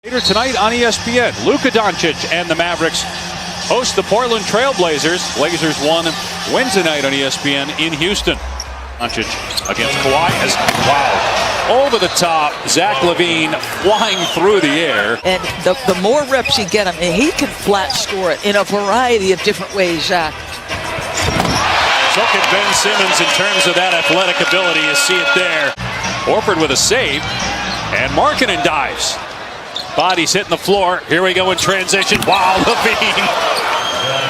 Later tonight on ESPN, Luka Doncic and the Mavericks host the Portland Trail Blazers. Blazers won Wednesday night on ESPN in Houston. Doncic against Kawhi as, wow, over the top, Zach LaVine flying through the air. And the more reps you get him, and he can flat score it in a variety of different ways, Zach. So can Ben Simmons in terms of that athletic ability. You see it there. Horford with a save, and Markkanen dives. Body's hitting the floor. Here we go in transition. Wow, LaVine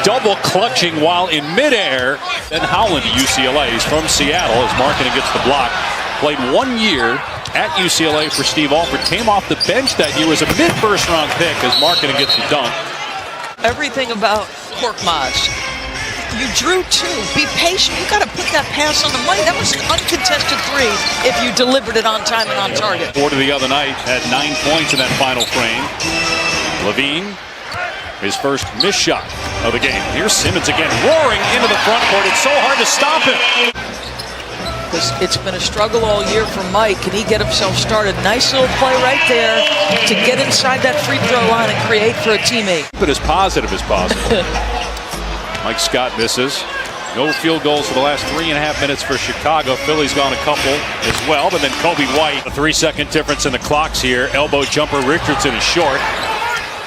double clutching while in midair. Then Howland to UCLA. He's from Seattle as Markkanen gets the block. Played 1 year at UCLA for Steve Alford. Came off the bench that year as a mid-first round pick as Markkanen gets the dunk. Everything about Korkmaz. You drew two. Be patient. You got to put that pass on the money. That was an uncontested three if you delivered it on time and on target. Quarter the other night had 9 points in that final frame. LaVine, his first missed shot of the game. Here's Simmons again, roaring into the front court. It's so hard to stop him. Because it's been a struggle all year for Mike. Can he get himself started? Nice little play right there to get inside that free throw line and create for a teammate. But as positive as possible. Mike Scott misses. No field goals for the last 3.5 minutes for Chicago. Philly's gone a couple as well, but then Kobe White. A 3-second difference in the clocks here. Elbow jumper, Richardson is short.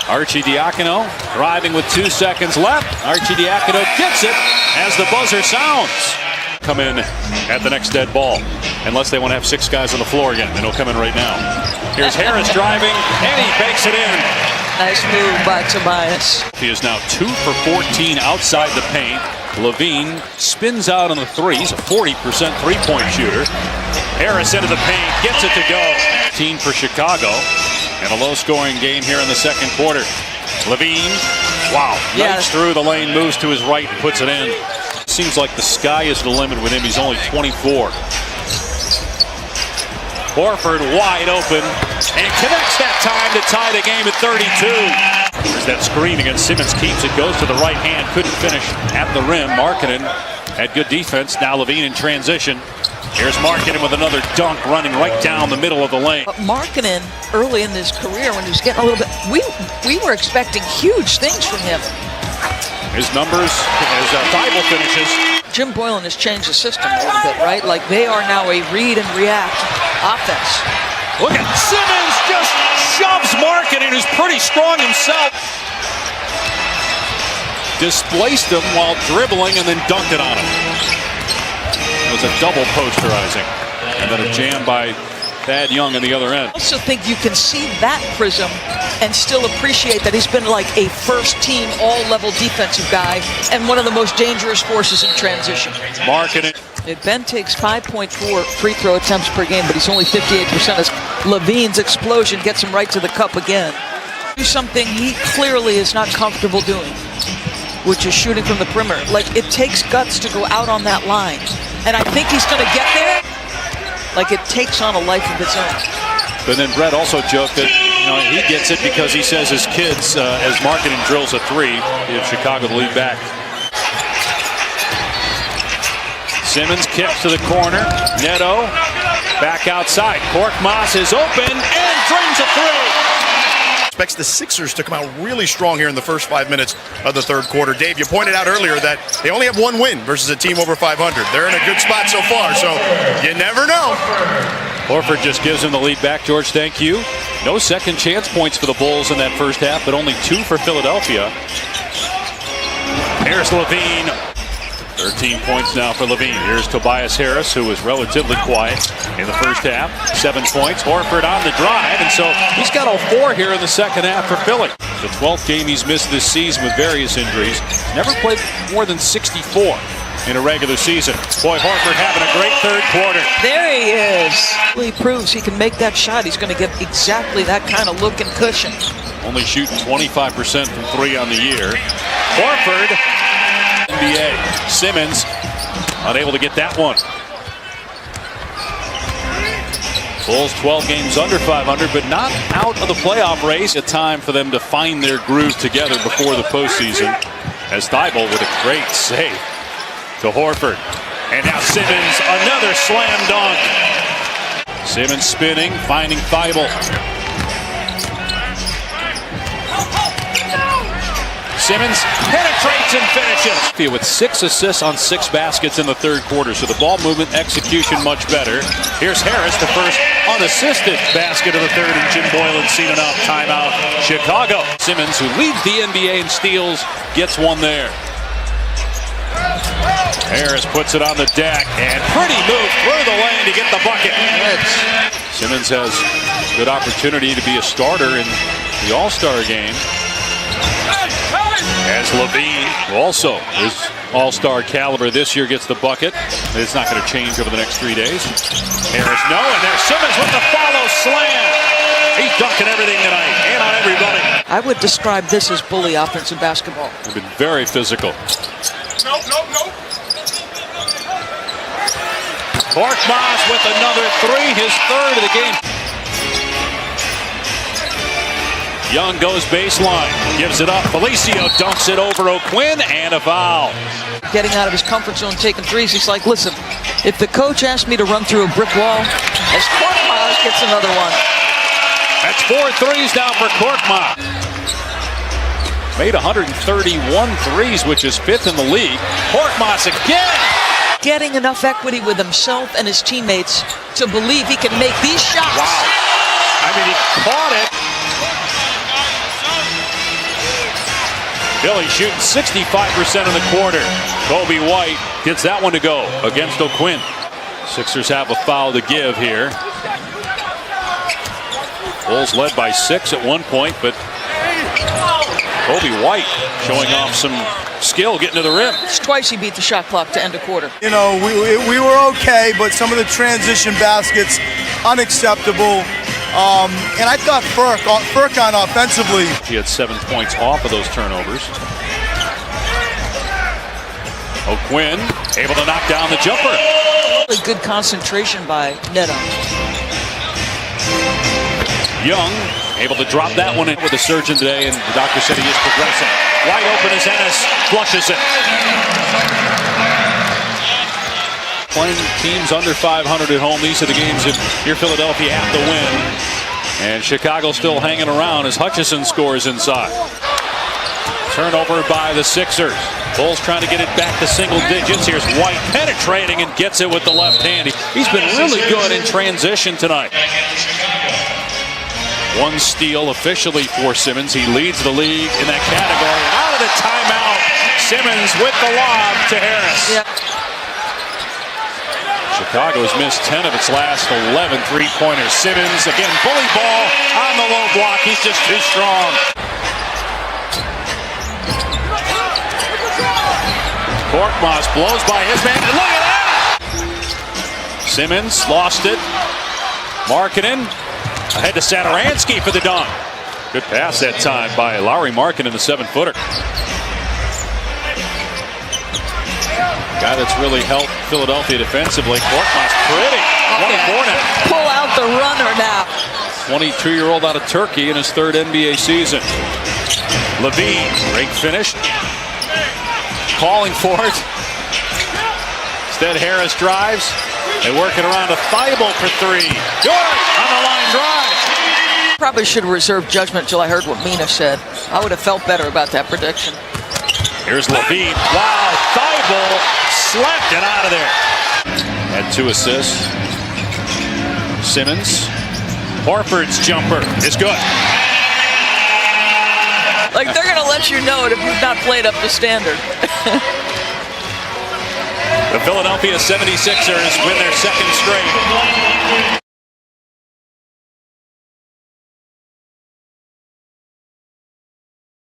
Arcidiacono driving with 2 seconds left. Arcidiacono gets it as the buzzer sounds. Come in at the next dead ball. Unless they want to have 6 guys on the floor again. Then he'll come in right now. Here's Harris driving, and he banks it in. Nice move by Tobias. He is now 2 for 14 outside the paint. LaVine spins out on the three. He's a 40% three-point shooter. Harris into the paint, gets it to go. 15 for Chicago. And a low-scoring game here in the second quarter. LaVine, wow, nice through the lane, moves to his right and puts it in. Seems like the sky is the limit with him. He's only 24. Horford wide open and connects that time to tie the game at 32. There's that screen against Simmons, keeps it, goes to the right hand, couldn't finish at the rim. Markkanen had good defense. Now LaVine in transition. Here's Markkanen with another dunk running right down the middle of the lane. But Markkanen, early in his career, when he was getting a little bit, we were expecting huge things from him. His numbers as Thibault finishes. Jim Boylan has changed the system a little bit, right? Like they are now a read and react offense. Look at Simmons just shoves Markkanen, who's pretty strong himself. Displaced him while dribbling and then dunked it on him. It was a double posterizing. And then a jam by Thad Young on the other end. I also think you can see that prism and still appreciate that he's been like a first-team, all-level defensive guy and one of the most dangerous forces in transition. Markkanen. Ben takes 5.4 free throw attempts per game, but he's only 58% as LaVine's explosion gets him right to the cup again. Do something he clearly is not comfortable doing, which is shooting from the perimeter. Like, it takes guts to go out on that line. And I think he's going to get there. Like, it takes on a life of its own. But then Brett also joked that he gets it because he says his kids, as Markkanen drills a three, give Chicago the lead back. Simmons kicks to the corner. Neto back outside. Korkmaz is open and drains a three. Expects the Sixers to come out really strong here in the first 5 minutes of the third quarter. Dave, you pointed out earlier that they only have 1 win versus a team over 500. They're in a good spot so far, so you never know. Horford just gives him the lead back. George, thank you. No second chance points for the Bulls in that first half, but only 2 for Philadelphia. Here's LaVine. 13 points now for LaVine. Here's Tobias Harris, who was relatively quiet in the first half. 7 points. Horford on the drive, and so he's got all 4 here in the second half for Philly. The 12th game he's missed this season with various injuries. Never played more than 64 in a regular season. Boy, Horford having a great third quarter. There he is. He proves he can make that shot. He's going to get exactly that kind of look and cushion. Only shooting 25% from 3 on the year. Horford, NBA. Simmons unable to get that one. Bulls 12 games under 500, but not out of the playoff race. A time for them to find their groove together before the postseason. As Thibault with a great save to Horford. And now Simmons, another slam dunk. Simmons spinning, finding Thibault. Simmons penetrates and finishes. With 6 assists on 6 baskets in the third quarter, so the ball movement execution much better. Here's Harris, the first unassisted basket of the third, and Jim Boylan seen enough. Timeout, Chicago. Simmons, who leads the NBA in steals, gets one there. Harris puts it on the deck, and pretty move through the lane to get the bucket. Simmons has good opportunity to be a starter in the All-Star game. As LaVine, who also is All-Star caliber this year, gets the bucket. It's not going to change over the next 3 days. Harris, no, and there's Simmons with the follow slam. He's dunking everything tonight, and on everybody. I would describe this as bully offensive basketball. They've been very physical. Nope. Korkmaz with another 3, his third of the game. Young goes baseline, gives it up. Felicio dunks it over O'Quinn, and a foul. Getting out of his comfort zone, taking threes. He's like, listen, if the coach asked me to run through a brick wall, as Korkmaz gets another one. That's 4 threes now for Korkmaz. Made 131 threes, which is 5th in the league. Korkmaz again. Getting enough equity with himself and his teammates to believe he can make these shots. Wow. I mean, he caught it. Philly shooting 65% in the quarter. Kobe White gets that one to go against O'Quinn. Sixers have a foul to give here. Bulls led by 6 at one point, but Kobe White showing off some skill getting to the rim. It's twice he beat the shot clock to end a quarter. You know, we were okay, but some of the transition baskets, unacceptable. And I thought Furkan offensively. He had 7 points off of those turnovers. O'Quinn able to knock down the jumper. Really good concentration by Neto. Young able to drop that one in with a surgeon today, and the doctor said he is progressing. Wide open as Ennis flushes it. Playing teams under 500 at home. These are the games that your Philadelphia have to win. And Chicago still hanging around as Hutchison scores inside. Turnover by the Sixers. Bulls trying to get it back to single digits. Here's White penetrating and gets it with the left hand. He's been really good in transition tonight. 1 steal officially for Simmons. He leads the league in that category. Out of the timeout, Simmons with the lob to Harris. Yeah. Chicago's missed 10 of its last 11 three-pointers. Simmons, again, bully ball on the low block. He's just too strong. Korkmaz blows by his man, and look at that! Simmons lost it. Markkanen ahead to Satoransky for the dunk. Good pass that time by Lauri Markkanen, the 7-footer. Guy that's really helped Philadelphia defensively. Korkmaz pretty. 24 now. Pull out the runner now. 22-year-old out of Turkey in his 3rd NBA season. LaVine, great finish. Calling for it. Instead, Harris drives. They work it around to Thibault for 3. Good on the line drive. Probably should have reserved judgment until I heard what Mina said. I would have felt better about that prediction. Here's LaVine. Wow, Thibault slapped it out of there. Had 2 assists. Simmons. Horford's jumper is good. Like, they're going to let you know it if you've not played up to standard. The Philadelphia 76ers win their 2nd straight.